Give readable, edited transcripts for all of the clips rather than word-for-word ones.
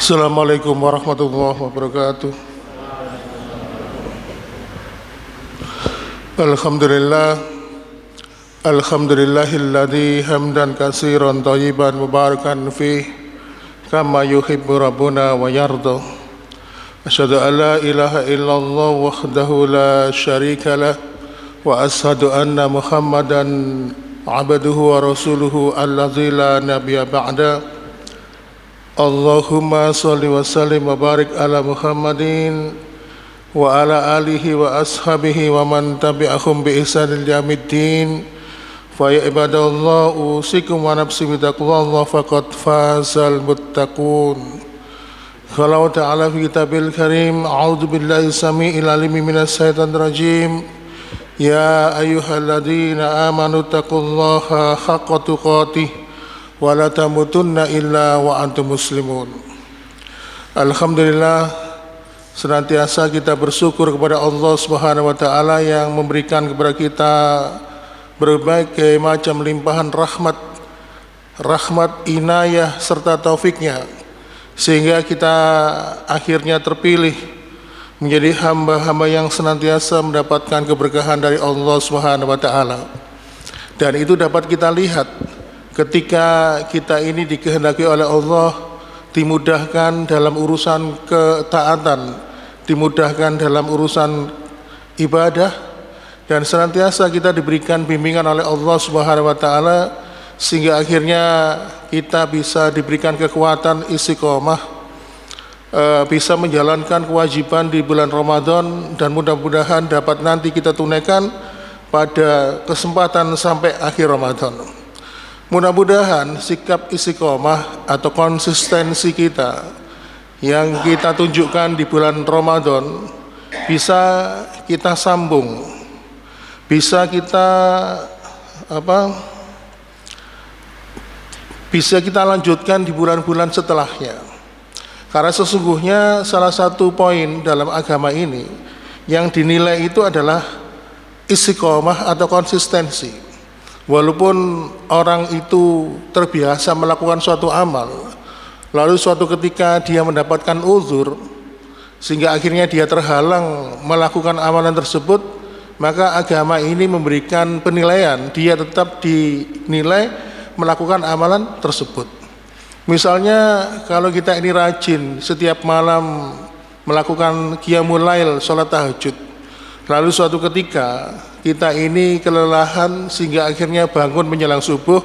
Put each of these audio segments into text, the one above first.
Assalamualaikum warahmatullahi wabarakatuh. Alhamdulillahilladzi hamdan katsiran thayyiban mubarakan fih kama yuhibbu rabbuna wa yarda. Asyhadu an la ilaha illallah wahdahu la syarika lah wa asyhadu anna Muhammadan abduhu wa rasuluhu alladzi la nabiyya ba'da. Allahumma salli wa sallim wa barik ala Muhammadin wa ala alihi wa ashabihi wa man tabi'ahum bi ihsanin ila yaumiddin. Fa ya ibadallah usikum wa nafsi bi taqwallah faqad fazal muttaqun. Qala ta'ala fi kitabil karim, a'udzu billahi samii'il alim minas syaitonir rajim. Ya ayyuhalladzina amanu taqullaha haqqa tuqatih wa la tamutunna illa wa antum muslimun. Alhamdulillah, senantiasa kita bersyukur kepada Allah Subhanahu wa taala yang memberikan kepada kita berbagai macam limpahan rahmat, inayah serta taufiknya, sehingga kita akhirnya terpilih menjadi hamba-hamba yang senantiasa mendapatkan keberkahan dari Allah Subhanahu wa taala. Dan itu dapat kita lihat ketika kita ini dikehendaki oleh Allah, dimudahkan dalam urusan ketaatan, dimudahkan dalam urusan ibadah, dan senantiasa kita diberikan bimbingan oleh Allah Subhanahu wa taala sehingga akhirnya kita bisa diberikan kekuatan istiqomah, bisa menjalankan kewajiban di bulan Ramadan, dan mudah-mudahan dapat nanti kita tunaikan pada kesempatan sampai akhir Ramadan. Mudah-mudahan sikap istiqomah atau konsistensi kita yang kita tunjukkan di bulan Ramadan bisa kita sambung, bisa kita lanjutkan di bulan-bulan setelahnya. Karena sesungguhnya salah satu poin dalam agama ini yang dinilai itu adalah istiqomah atau konsistensi. Walaupun orang itu terbiasa melakukan suatu amal, lalu suatu ketika dia mendapatkan uzur sehingga akhirnya dia terhalang melakukan amalan tersebut, maka agama ini memberikan penilaian, dia tetap dinilai melakukan amalan tersebut. Misalnya kalau kita ini rajin setiap malam melakukan qiyamul lail, sholat tahajud, lalu suatu ketika kita ini kelelahan sehingga akhirnya bangun menjelang subuh,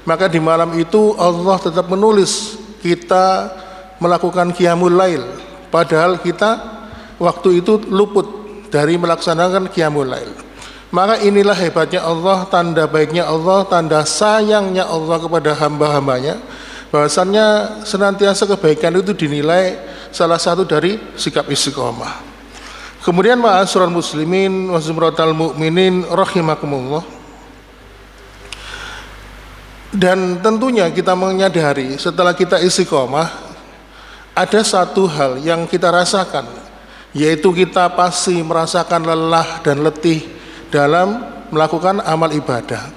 maka di malam itu Allah tetap menulis kita melakukan qiyamul lail, padahal kita waktu itu luput dari melaksanakan qiyamul lail. Maka inilah hebatnya Allah, tanda baiknya Allah, tanda sayangnya Allah kepada hamba-hambanya, bahwasannya senantiasa kebaikan itu dinilai salah satu dari sikap istiqomah. Kemudian ma'asyiral muslimin wa zumratal mu'minin rahimakumullah. Dan tentunya kita menyadari setelah kita istiqomah ada satu hal yang kita rasakan, yaitu kita pasti merasakan lelah dan letih dalam melakukan amal ibadah.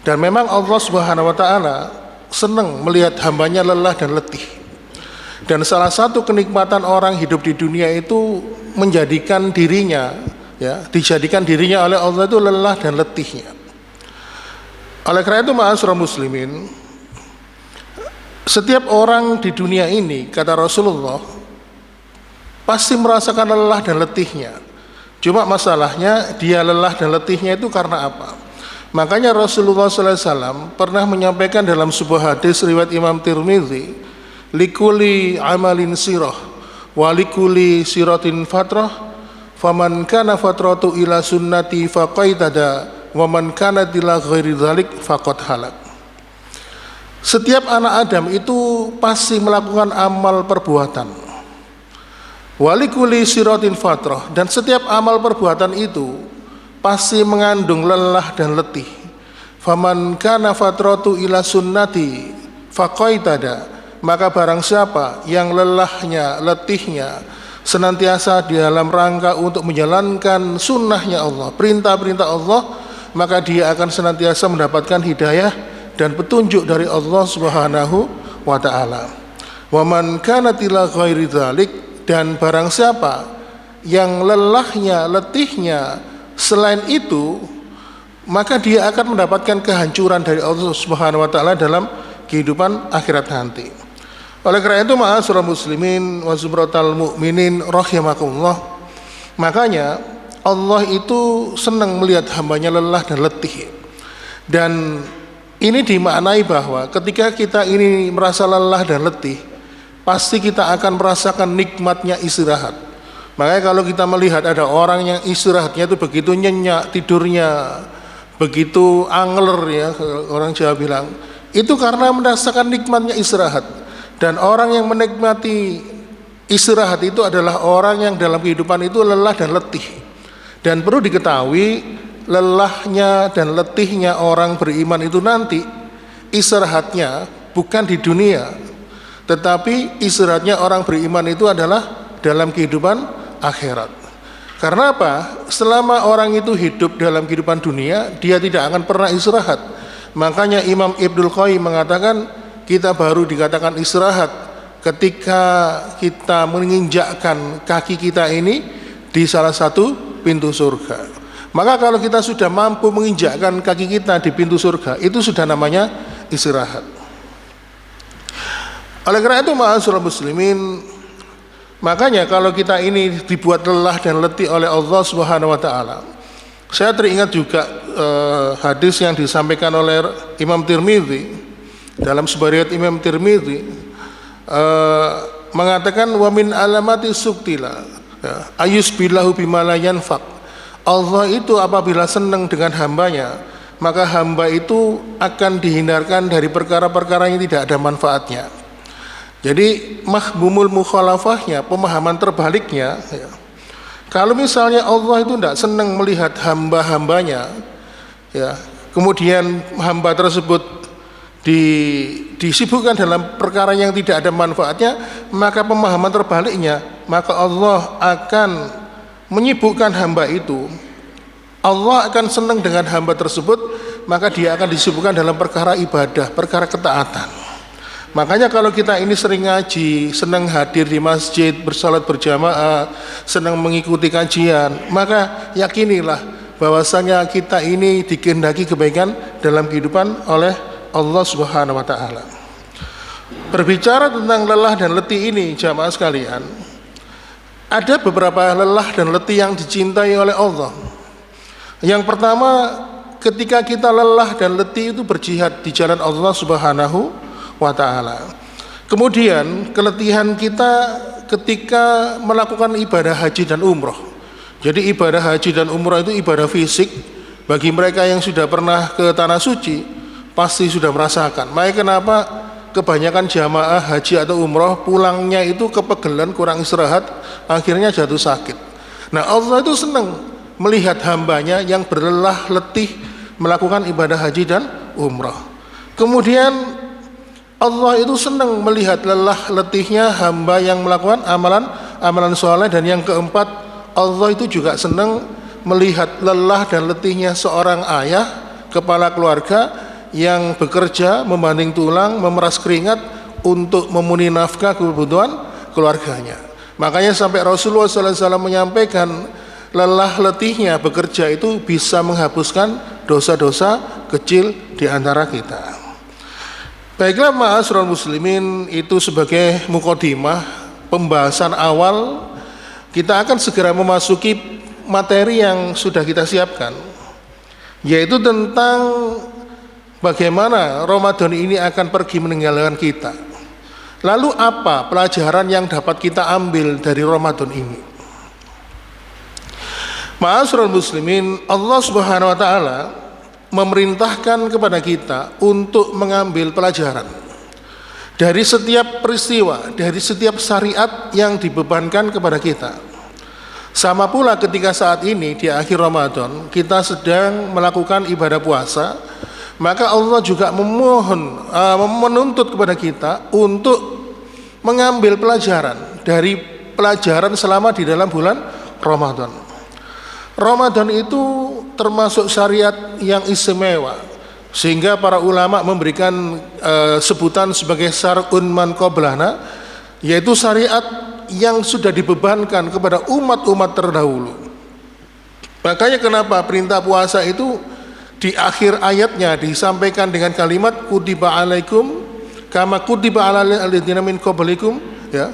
Dan memang Allah Subhanahu wa taala senang melihat hambanya lelah dan letih. Dan salah satu kenikmatan orang hidup di dunia itu menjadikan dirinya, dijadikan dirinya oleh Allah itu lelah dan letihnya. Oleh karena itu ma'asyiral muslimin, setiap orang di dunia ini, kata Rasulullah, pasti merasakan lelah dan letihnya. Cuma masalahnya dia lelah dan letihnya itu karena apa? Makanya Rasulullah SAW pernah menyampaikan dalam sebuah hadis riwayat Imam Tirmidzi, likuli amalin sirah wa likuli siratin fatrah, faman kana fatratu ila sunnati faqaitada wa man kana ila ghairi dzalik faqad halak. Setiap anak Adam itu pasti melakukan amal perbuatan. Wa likuli siratin fatrah, dan setiap amal perbuatan itu pasti mengandung lelah dan letih. Faman kana fatratu ila sunnati faqaitada, maka barang siapa yang lelahnya, letihnya senantiasa di dalam rangka untuk menjalankan sunnahnya Allah, perintah-perintah Allah, maka dia akan senantiasa mendapatkan hidayah dan petunjuk dari Allah Subhanahu wa ta'ala. Wa man kana ila ghairi dzalik, dan barang siapa yang lelahnya, letihnya selain itu, maka dia akan mendapatkan kehancuran dari Allah Subhanahu wa taala dalam kehidupan akhirat nanti. Oleh karena itu, ma'asyiral muslimin wa zumratal mu'minin rahimakumullah, makanya Allah itu senang melihat hambanya lelah dan letih. Dan ini dimaknai bahwa ketika kita ini merasa lelah dan letih, pasti kita akan merasakan nikmatnya istirahat. Makanya kalau kita melihat ada orang yang istirahatnya itu begitu nyenyak, tidurnya begitu angler, ya orang Jawa bilang, itu karena merasakan nikmatnya istirahat. Dan orang yang menikmati istirahat itu adalah orang yang dalam kehidupan itu lelah dan letih. Dan perlu diketahui, lelahnya dan letihnya orang beriman itu nanti istirahatnya bukan di dunia, tetapi istirahatnya orang beriman itu adalah dalam kehidupan akhirat. Karena apa? Selama orang itu hidup dalam kehidupan dunia, dia tidak akan pernah istirahat. Makanya Imam Ibnul Qayyim mengatakan, kita baru dikatakan istirahat ketika kita menginjakkan kaki kita ini di salah satu pintu surga. Maka kalau kita sudah mampu menginjakkan kaki kita di pintu surga, itu sudah namanya istirahat. Oleh karena itu, ma'asyiral muslimin, makanya kalau kita ini dibuat lelah dan letih oleh Allah Subhanahu wa taala, saya teringat juga hadis yang disampaikan oleh Imam Tirmidzi. Dalam sebuah riwayat Imam Tirmidzi mengatakan, wa min alamati suktila ayus billahu bima la yanfaq. Allah itu apabila senang dengan hambanya, maka hamba itu akan dihindarkan dari perkara-perkara yang tidak ada manfaatnya. Jadi mahbumul mukhalafahnya, pemahaman terbaliknya, ya, kalau misalnya Allah itu tidak senang melihat hamba-hambanya, ya, kemudian hamba tersebut disibukkan dalam perkara yang tidak ada manfaatnya, maka pemahaman terbaliknya, maka Allah akan menyibukkan hamba itu. Allah akan senang dengan hamba tersebut, maka dia akan disibukkan dalam perkara ibadah, perkara ketaatan. Makanya kalau kita ini sering ngaji, senang hadir di masjid, bersalat berjamaah, senang mengikuti kajian, maka yakinilah bahwasanya kita ini dikehendaki kebaikan dalam kehidupan oleh Allah Subhanahu wa taala. Berbicara tentang lelah dan letih ini, jamaah sekalian, ada beberapa lelah dan letih yang dicintai oleh Allah. Yang pertama, ketika kita lelah dan letih itu berjihad di jalan Allah Subhanahu wa taala. Kemudian keletihan kita ketika melakukan ibadah haji dan umroh. Jadi ibadah haji dan umroh itu ibadah fisik. Bagi mereka yang sudah pernah ke tanah suci pasti sudah merasakan. Makanya kenapa kebanyakan jamaah haji atau umroh pulangnya itu kepegelan, kurang istirahat, akhirnya jatuh sakit. Nah, Allah itu senang melihat hambanya yang berlelah letih melakukan ibadah haji dan umroh. Kemudian Allah itu senang melihat lelah letihnya hamba yang melakukan amalan soleh. Dan yang keempat, Allah itu juga senang melihat lelah dan letihnya seorang ayah, kepala keluarga yang bekerja, membanting tulang, memeras keringat untuk memenuhi nafkah kebutuhan keluarganya. Makanya sampai Rasulullah SAW menyampaikan, lelah letihnya bekerja itu bisa menghapuskan dosa-dosa kecil di antara kita. Baiklah, ma'asyiral muslimin, itu sebagai mukadimah pembahasan awal. Kita akan segera memasuki materi yang sudah kita siapkan, yaitu tentang bagaimana Ramadan ini akan pergi meninggalkan kita. Lalu apa pelajaran yang dapat kita ambil dari Ramadan ini? Ma'asyiral muslimin, Allah Subhanahu wa taala memerintahkan kepada kita untuk mengambil pelajaran dari setiap peristiwa, dari setiap syariat yang dibebankan kepada kita. Sama pula ketika saat ini di akhir Ramadan kita sedang melakukan ibadah puasa, maka Allah juga menuntut kepada kita untuk mengambil pelajaran dari pelajaran selama di dalam bulan Ramadan. Ramadan itu termasuk syariat yang istimewa, sehingga para ulama memberikan sebutan sebagai syar'un man qablana, yaitu syariat yang sudah dibebankan kepada umat-umat terdahulu. Makanya kenapa perintah puasa itu di akhir ayatnya disampaikan dengan kalimat kutiba alaikum kama kutiba alal ladzina min qablikum, ya,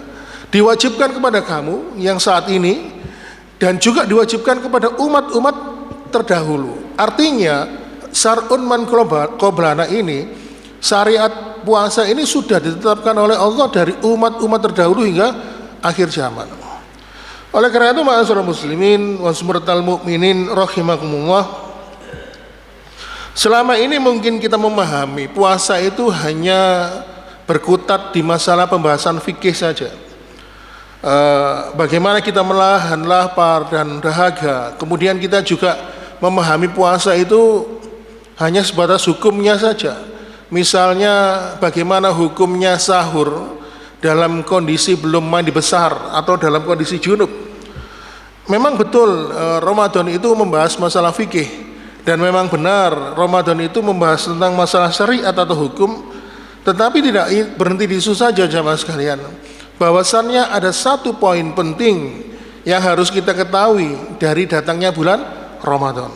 diwajibkan kepada kamu yang saat ini dan juga diwajibkan kepada umat-umat terdahulu. Artinya syar'un man qablana ini, syariat puasa ini sudah ditetapkan oleh Allah dari umat-umat terdahulu hingga akhir zaman. Oleh karena itu ma'asyiral muslimin wa sumratal mukminin rahimakumullah, selama ini mungkin kita memahami puasa itu hanya berkutat di masalah pembahasan fikih saja. Bagaimana kita menahan lapar dan dahaga. Kemudian kita juga memahami puasa itu hanya sebatas hukumnya saja. Misalnya bagaimana hukumnya sahur dalam kondisi belum mandi besar atau dalam kondisi junub. Memang betul Ramadan itu membahas masalah fikih, dan memang benar Ramadan itu membahas tentang masalah syariat atau hukum, tetapi tidak berhenti di situ saja jamaah sekalian. Bahwasannya ada satu poin penting yang harus kita ketahui dari datangnya bulan Ramadan.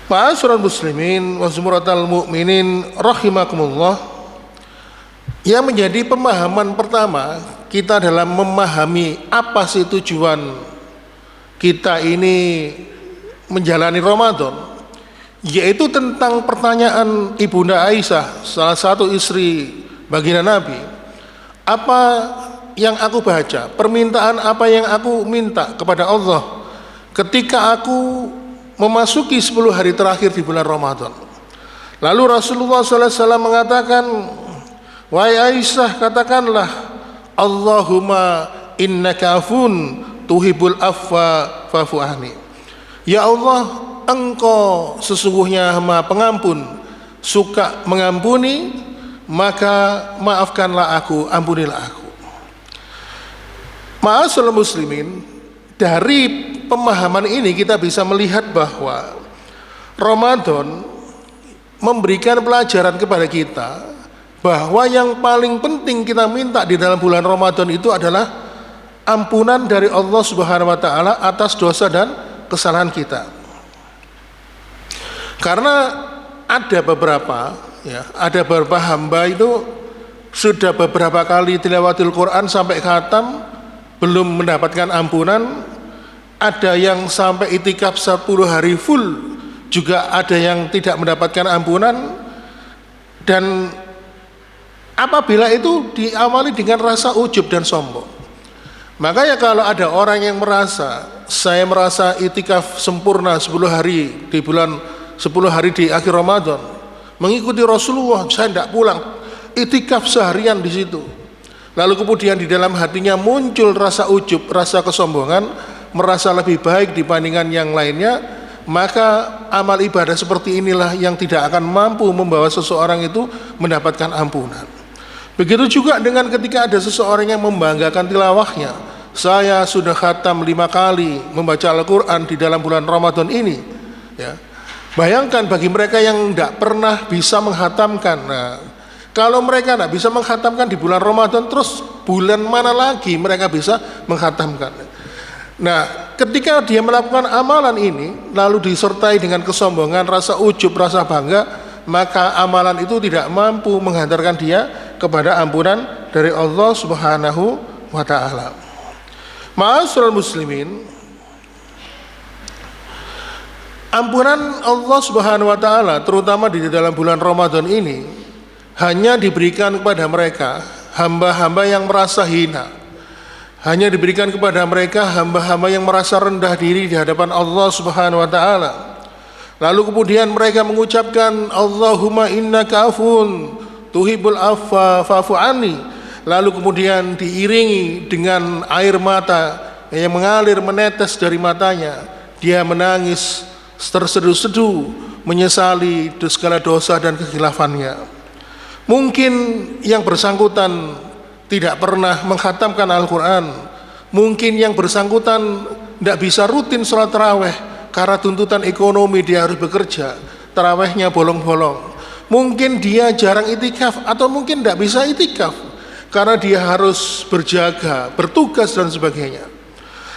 Ma'asyiral muslimin wa sumratal mukminin rahimakumullah, yang menjadi pemahaman pertama kita dalam memahami apa sih tujuan kita ini menjalani Ramadan, yaitu tentang pertanyaan Ibunda Aisyah, salah satu istri baginda Nabi, apa yang aku baca, permintaan apa yang aku minta kepada Allah ketika aku memasuki 10 hari terakhir di bulan Ramadan. Lalu Rasulullah SAW mengatakan, wahai Aisyah, katakanlah, Allahumma innaka afun tuhibul afwa fa'fu anni. Ya Allah, engkau sesungguhnya Maha Pengampun, suka mengampuni, maka maafkanlah aku, ampunilah aku. Ma'asyiral muslimin, dari pemahaman ini kita bisa melihat bahwa Ramadan memberikan pelajaran kepada kita bahwa yang paling penting kita minta di dalam bulan Ramadan itu adalah ampunan dari Allah Subhanahu wa taala atas dosa dan kesalahan kita. Karena ada beberapa hamba itu sudah beberapa kali tilawatil Quran sampai khatam belum mendapatkan ampunan. Ada yang sampai itikaf 10 hari full, juga ada yang tidak mendapatkan ampunan. Dan apabila itu diawali dengan rasa ujub dan sombong, makanya kalau ada orang yang merasa, saya merasa itikaf sempurna 10 hari di bulan 10 hari di akhir Ramadan, mengikuti Rasulullah, saya tidak pulang, itikaf seharian di situ. Lalu kemudian di dalam hatinya muncul rasa ujub, rasa kesombongan, merasa lebih baik dibandingkan yang lainnya, maka amal ibadah seperti inilah yang tidak akan mampu membawa seseorang itu mendapatkan ampunan. Begitu juga dengan ketika ada seseorang yang membanggakan tilawahnya, saya sudah khatam 5 kali membaca Al-Quran di dalam bulan Ramadan ini, ya. Bayangkan bagi mereka yang tidak pernah bisa menghatamkan, nah, kalau mereka tidak bisa menghatamkan di bulan Ramadan, terus bulan mana lagi mereka bisa menghatamkan? Nah, ketika dia melakukan amalan ini lalu disertai dengan kesombongan, rasa ujub, rasa bangga, maka amalan itu tidak mampu menghantarkan dia kepada ampunan dari Allah Subhanahu wa taala. Ma'asyiral muslimin, ampunan Allah Subhanahu wa taala terutama di dalam bulan Ramadan ini hanya diberikan kepada mereka hamba-hamba yang merasa hina. Hanya diberikan kepada mereka hamba-hamba yang merasa rendah diri di hadapan Allah Subhanahu wa taala. Lalu kemudian mereka mengucapkan Allahumma innaka afun tuhibul afwa fa'fu anni. Lalu kemudian diiringi dengan air mata yang mengalir menetes dari matanya. Dia menangis terseduh-seduh menyesali segala dosa dan kekhilaafannya. Mungkin yang bersangkutan tidak pernah menghatamkan Al-Quran, mungkin yang bersangkutan tidak bisa rutin sholat taraweh karena tuntutan ekonomi, dia harus bekerja, tarawehnya bolong-bolong. Mungkin dia jarang itikaf atau mungkin tidak bisa itikaf karena dia harus berjaga, bertugas dan sebagainya.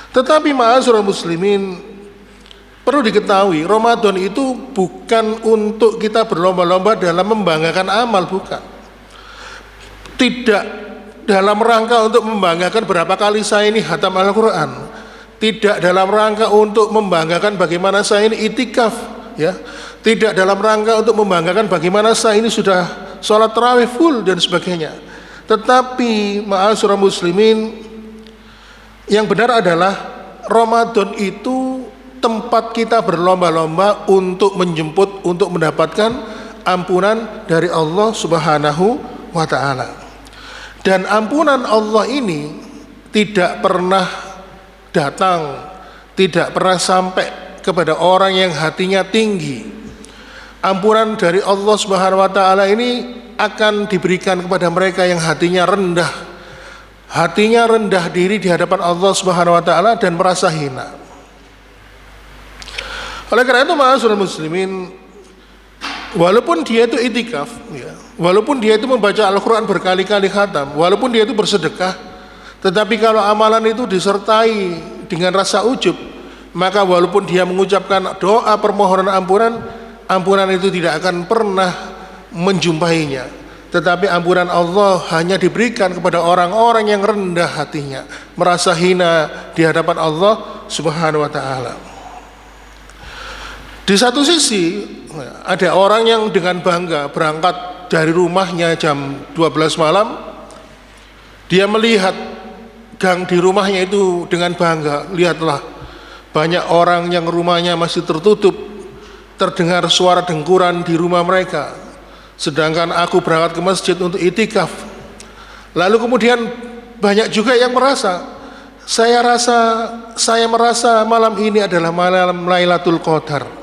Tetapi ma'asyiral muslimin, perlu diketahui Ramadan itu bukan untuk kita berlomba-lomba dalam membanggakan amal, bukan. Tidak dalam rangka untuk membanggakan berapa kali saya ini khatam Al-Quran, tidak dalam rangka untuk membanggakan bagaimana saya ini itikaf, ya, tidak dalam rangka untuk membanggakan bagaimana saya ini sudah sholat tarawih full dan sebagainya. Tetapi ma'asyiral muslimin, yang benar adalah Ramadan itu tempat kita berlomba-lomba untuk menjemput, untuk mendapatkan ampunan dari Allah Subhanahu wa ta'ala. Dan ampunan Allah ini tidak pernah datang, tidak pernah sampai kepada orang yang hatinya tinggi. Ampunan dari Allah Subhanahu wa ta'ala ini akan diberikan kepada mereka yang hatinya rendah, hatinya rendah diri di hadapan Allah Subhanahu wa ta'ala dan merasa hina. Oleh karena itu ma'asyiral muslimin, walaupun dia itu itikaf, ya, walaupun dia itu membaca Al-Quran berkali-kali khatam, walaupun dia itu bersedekah, tetapi kalau amalan itu disertai dengan rasa ujub, maka walaupun dia mengucapkan doa permohonan ampunan, ampunan itu tidak akan pernah menjumpainya. Tetapi ampunan Allah hanya diberikan kepada orang-orang yang rendah hatinya, merasa hina di hadapan Allah Subhanahu wa ta'ala. Di satu sisi ada orang yang dengan bangga berangkat dari rumahnya jam 12 malam, dia melihat gang di rumahnya itu dengan bangga, lihatlah banyak orang yang rumahnya masih tertutup, terdengar suara dengkuran di rumah mereka, sedangkan aku berangkat ke masjid untuk itikaf. Lalu kemudian banyak juga yang merasa, saya merasa malam ini adalah malam Lailatul Qadar.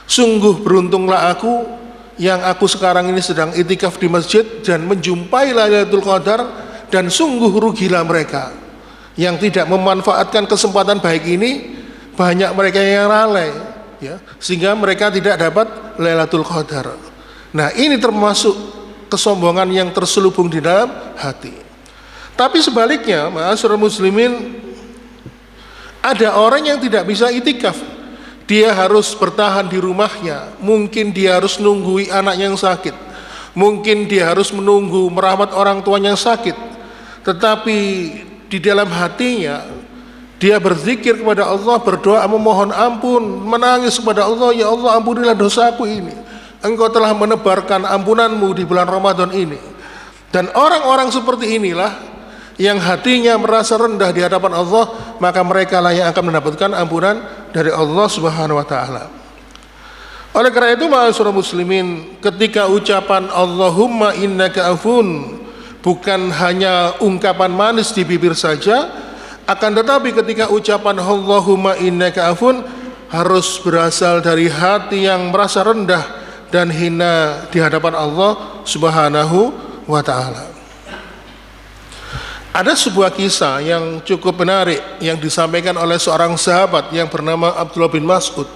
Sungguh beruntunglah aku yang aku sekarang ini sedang itikaf di masjid dan menjumpai Lailatul Qadar, dan sungguh rugilah mereka yang tidak memanfaatkan kesempatan baik ini. Banyak mereka yang lalai, ya, sehingga mereka tidak dapat Lailatul Qadar. Nah, ini termasuk kesombongan yang terselubung di dalam hati. Tapi sebaliknya, ma'asyiral muslimin, ada orang yang tidak bisa itikaf. Dia harus bertahan di rumahnya, mungkin dia harus nunggui anak yang sakit, mungkin dia harus menunggu merawat orang tua yang sakit, tetapi di dalam hatinya dia berzikir kepada Allah, berdoa memohon ampun, menangis kepada Allah, ya Allah ampunilah dosaku ini, Engkau telah menebarkan ampunanmu di bulan Ramadan ini. Dan orang-orang seperti inilah yang hatinya merasa rendah di hadapan Allah, maka mereka lah yang akan mendapatkan ampunan dari Allah Subhanahu wa ta'ala. Oleh karena itu ma'asyiral muslimin, ketika ucapan Allahumma innaka afun bukan hanya ungkapan manis di bibir saja, akan tetapi ketika ucapan Allahumma innaka afun harus berasal dari hati yang merasa rendah dan hina di hadapan Allah Subhanahu wa ta'ala. Ada sebuah kisah yang cukup menarik yang disampaikan oleh seorang sahabat yang bernama Abdullah bin Mas'ud.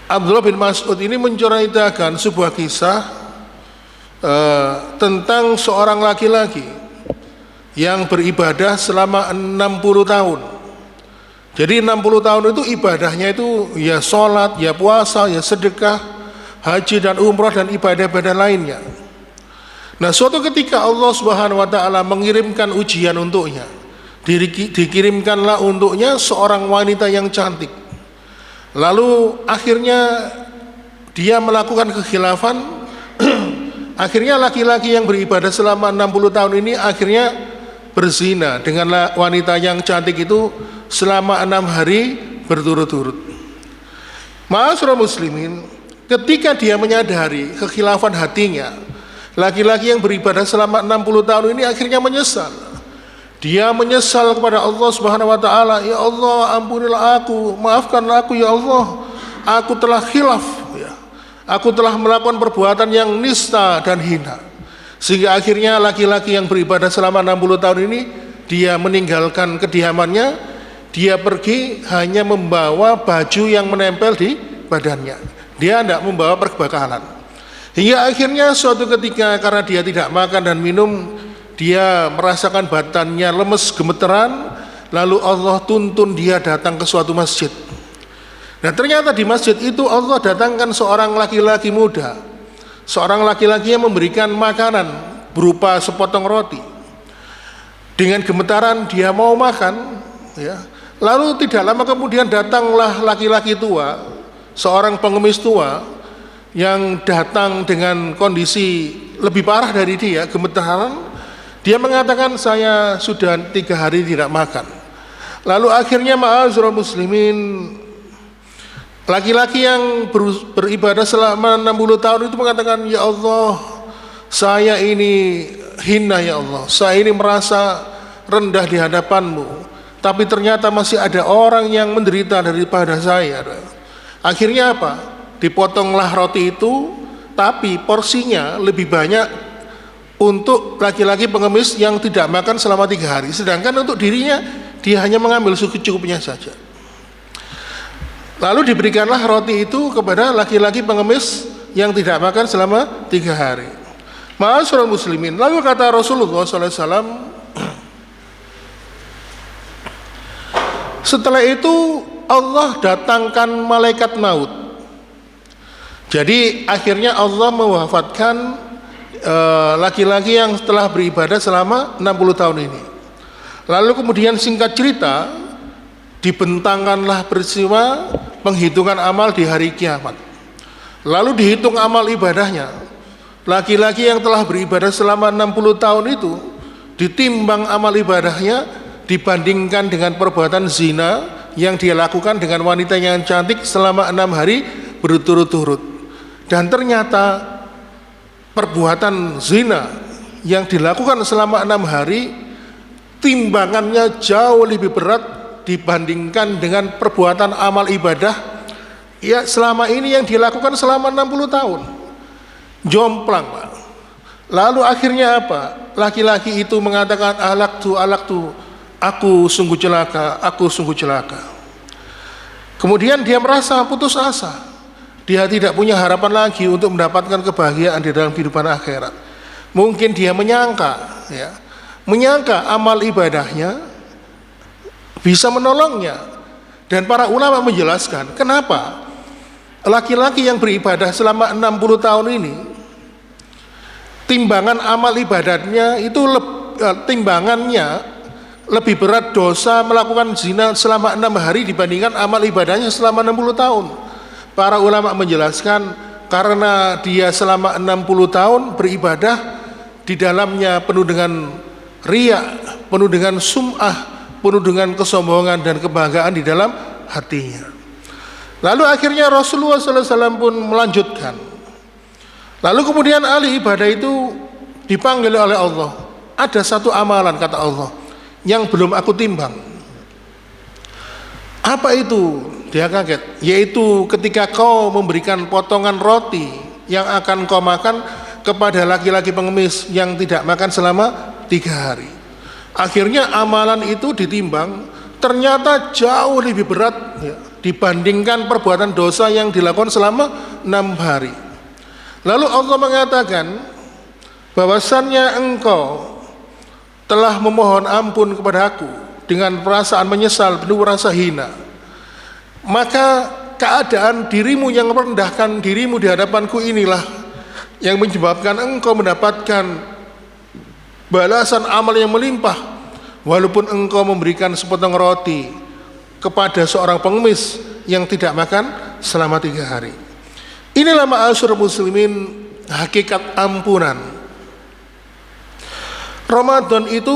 Abdullah bin Mas'ud ini menceritakan sebuah kisah tentang seorang laki-laki yang beribadah selama 60 tahun. Jadi 60 tahun itu ibadahnya itu ya sholat, ya puasa, ya sedekah, haji dan umrah dan ibadah-ibadah lainnya. Nah, suatu ketika Allah Subhanahu wa ta'ala mengirimkan ujian untuknya. Dikirimkanlah untuknya seorang wanita yang cantik. Lalu akhirnya dia melakukan kekhilafan. Akhirnya laki-laki yang beribadah selama 60 tahun ini akhirnya berzina dengan wanita yang cantik itu selama 6 hari berturut-turut. Ma'asyiral muslimin, ketika dia menyadari kekhilafan hatinya, laki-laki yang beribadah selama 60 tahun ini akhirnya menyesal. Dia menyesal kepada Allah Subhanahu wa ta'ala, ya Allah ampunilah aku, maafkanlah aku ya Allah, aku telah khilaf, ya. Aku telah melakukan perbuatan yang nista dan hina. Sehingga akhirnya laki-laki yang beribadah selama 60 tahun ini, dia meninggalkan kediamannya, dia pergi hanya membawa baju yang menempel di badannya. Dia tidak membawa perbekalan. Hingga akhirnya suatu ketika karena dia tidak makan dan minum, dia merasakan badannya lemes gemeteran, lalu Allah tuntun dia datang ke suatu masjid. Nah ternyata di masjid itu Allah datangkan seorang laki-laki muda, seorang laki-laki yang memberikan makanan berupa sepotong roti. Dengan gemetaran dia mau makan, ya. Lalu tidak lama kemudian datanglah laki-laki tua, seorang pengemis tua yang datang dengan kondisi lebih parah dari dia, gemetaran. Dia mengatakan, saya sudah 3 hari tidak makan. Lalu akhirnya ma'azurul muslimin, laki-laki yang beribadah selama 60 tahun itu mengatakan, ya Allah, saya ini hina ya Allah, saya ini merasa rendah di hadapanmu, tapi ternyata masih ada orang yang menderita daripada saya. Akhirnya apa? Dipotonglah roti itu, tapi porsinya lebih banyak untuk laki-laki pengemis yang tidak makan selama 3 hari, sedangkan untuk dirinya dia hanya mengambil secukupnya saja. Lalu diberikanlah roti itu kepada laki-laki pengemis yang tidak makan selama 3 hari. Ma'asyiral muslimin, lalu kata Rasulullah SAW, setelah itu Allah datangkan malaikat maut. Jadi akhirnya Allah mewafatkan laki-laki yang telah beribadah selama 60 tahun ini. Lalu kemudian singkat cerita, dibentangkanlah peristiwa penghitungan amal di hari kiamat. Lalu dihitung amal ibadahnya. Laki-laki yang telah beribadah selama 60 tahun itu ditimbang amal ibadahnya dibandingkan dengan perbuatan zina yang dia lakukan dengan wanita yang cantik selama 6 hari berturut-turut. Dan ternyata perbuatan zina yang dilakukan selama 6 hari timbangannya jauh lebih berat dibandingkan dengan perbuatan amal ibadah ya selama ini yang dilakukan selama 60 tahun. Jomplang, Pak. Lalu akhirnya apa? Laki-laki itu mengatakan, alaktu, aku sungguh celaka, aku sungguh celaka. Kemudian dia merasa putus asa. Dia tidak punya harapan lagi untuk mendapatkan kebahagiaan di dalam kehidupan akhirat. Mungkin dia menyangka, ya, menyangka amal ibadahnya bisa menolongnya. Dan para ulama menjelaskan kenapa laki-laki yang beribadah selama 60 tahun ini timbangan amal ibadahnya itu timbangannya lebih berat dosa melakukan zina selama 6 hari dibandingkan amal ibadahnya selama 60 tahun. Para ulama menjelaskan karena dia selama 60 tahun beribadah di dalamnya penuh dengan riya, penuh dengan sum'ah, penuh dengan kesombongan dan kebanggaan di dalam hatinya. Lalu akhirnya Rasulullah SAW pun melanjutkan. Lalu kemudian ahli ibadah itu dipanggil oleh Allah. Ada satu amalan kata Allah yang belum aku timbang. Apa itu? Dia kaget, yaitu ketika kau memberikan potongan roti yang akan kau makan kepada laki-laki pengemis yang tidak makan selama 3 hari. Akhirnya amalan itu ditimbang, ternyata jauh lebih berat ya, dibandingkan perbuatan dosa yang dilakukan selama 6 hari. Lalu Allah mengatakan bahwasannya engkau telah memohon ampun kepada aku dengan perasaan menyesal, penuh rasa hina. Maka keadaan dirimu yang merendahkan dirimu di hadapanku inilah yang menyebabkan engkau mendapatkan balasan amal yang melimpah walaupun engkau memberikan sepotong roti kepada seorang pengemis yang tidak makan selama 3 hari. Inilah ma'asyiral muslimin hakikat ampunan. Ramadan itu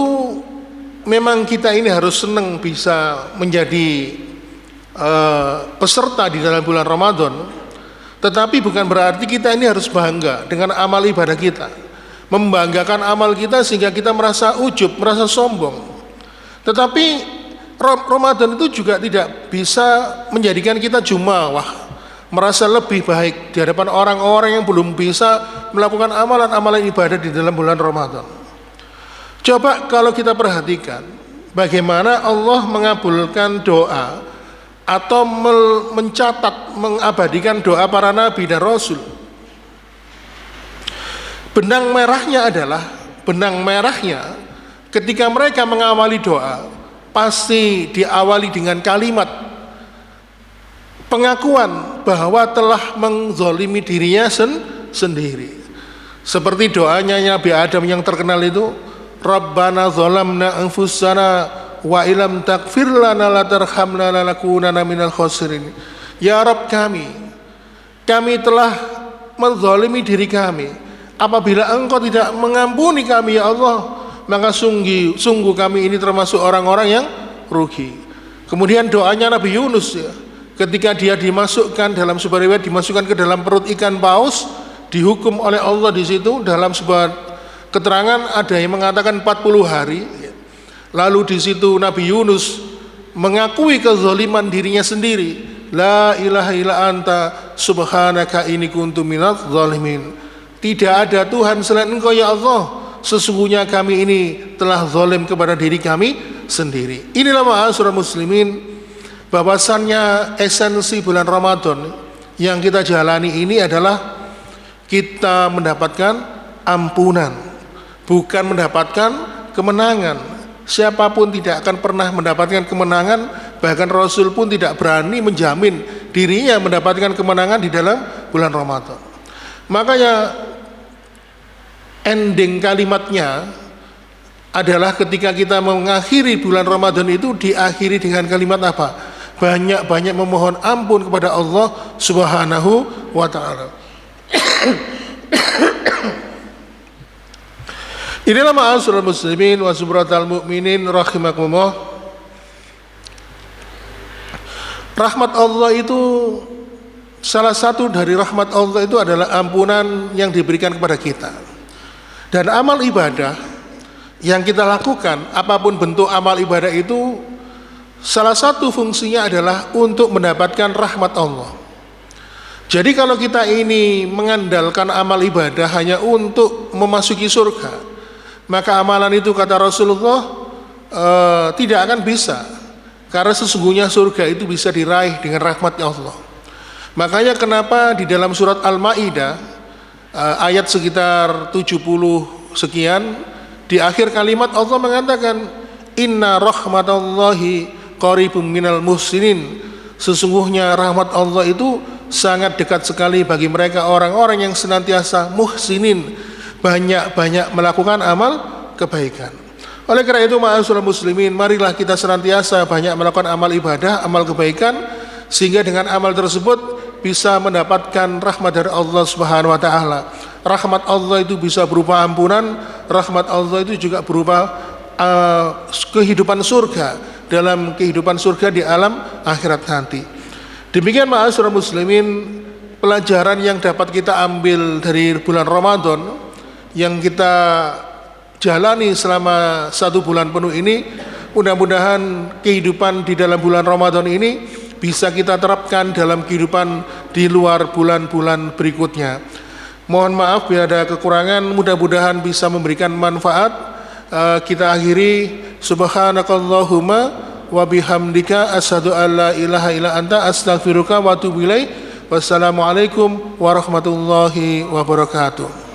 memang kita ini harus senang bisa menjadi peserta di dalam bulan Ramadan, tetapi bukan berarti kita ini harus bangga dengan amal ibadah kita, membanggakan amal kita sehingga kita merasa ujub, merasa sombong. Tetapi Ramadan itu juga tidak bisa menjadikan kita jumawah, merasa lebih baik di hadapan orang-orang yang belum bisa melakukan amalan-amalan ibadah di dalam bulan Ramadan. Coba kalau kita perhatikan bagaimana Allah mengabulkan doa atau mencatat, mengabadikan doa para nabi dan rasul. Benang merahnya adalah benang merahnya ketika mereka mengawali doa pasti diawali dengan kalimat pengakuan bahwa telah menzalimi dirinya sendiri. Seperti doanya Nabi Adam yang terkenal itu, Rabbana zalamna anfusana wa ilam taghfir lana la tarhamna lanakunanna minal khasirin. Ya Rabb kami telah menzalimi diri kami. Apabila Engkau tidak mengampuni kami ya Allah, maka sungguh kami ini termasuk orang-orang yang rugi. Kemudian doanya Nabi Yunus ya, ketika dia dimasukkan dalam sebuah riwayat dimasukkan ke dalam perut ikan paus, dihukum oleh Allah di situ. Dalam sebuah keterangan ada yang mengatakan 40 hari. Lalu di situ Nabi Yunus mengakui kezaliman dirinya sendiri. La ilaha illa anta subhanaka inni kuntu minadz zalimin. Tidak ada Tuhan selain Engkau ya Allah, sesungguhnya kami ini telah zalim kepada diri kami sendiri. Inilah ma'asyiral muslimin, bahwasannya esensi bulan Ramadan yang kita jalani ini adalah kita mendapatkan ampunan, bukan mendapatkan kemenangan. Siapapun tidak akan pernah mendapatkan kemenangan, bahkan Rasul pun tidak berani menjamin dirinya mendapatkan kemenangan di dalam bulan Ramadan. Makanya ending kalimatnya adalah ketika kita mengakhiri bulan Ramadan itu diakhiri dengan kalimat apa? Banyak-banyak memohon ampun kepada Allah Subhanahu wa ta'ala. Inilah ma'asyiral muslimin wa subratal mu'minin rahimakumullah. Rahmat Allah itu, salah satu dari rahmat Allah itu adalah ampunan yang diberikan kepada kita. Dan amal ibadah yang kita lakukan, apapun bentuk amal ibadah itu, salah satu fungsinya adalah untuk mendapatkan rahmat Allah. Jadi kalau kita ini mengandalkan amal ibadah hanya untuk memasuki surga, maka amalan itu kata Rasulullah tidak akan bisa, karena sesungguhnya surga itu bisa diraih dengan rahmatnya Allah. Makanya kenapa di dalam surat Al-Maidah ayat sekitar 70 sekian, di akhir kalimat Allah mengatakan inna rahmatallahi qaribum minal muhsinin, sesungguhnya rahmat Allah itu sangat dekat sekali bagi mereka orang-orang yang senantiasa muhsinin, banyak-banyak melakukan amal kebaikan. Oleh karena itu ma'asyiral muslimin, marilah kita senantiasa banyak melakukan amal ibadah, amal kebaikan, sehingga dengan amal tersebut bisa mendapatkan rahmat dari Allah Subhanahu wa taala. Rahmat Allah itu bisa berupa ampunan, rahmat Allah itu juga berupa kehidupan surga, dalam kehidupan surga di alam akhirat nanti. Demikian ma'asyiral muslimin, pelajaran yang dapat kita ambil dari bulan Ramadan yang kita jalani selama 1 bulan penuh ini. Mudah-mudahan kehidupan di dalam bulan Ramadan ini bisa kita terapkan dalam kehidupan di luar bulan-bulan berikutnya. Mohon maaf bila ada kekurangan, mudah-mudahan bisa memberikan manfaat. Kita akhiri, subhanakallahumma wa bihamdika asyhadu an la ilaha illa anta astaghfiruka wa atubu ilaik. Wassalamualaikum warahmatullahi wabarakatuh.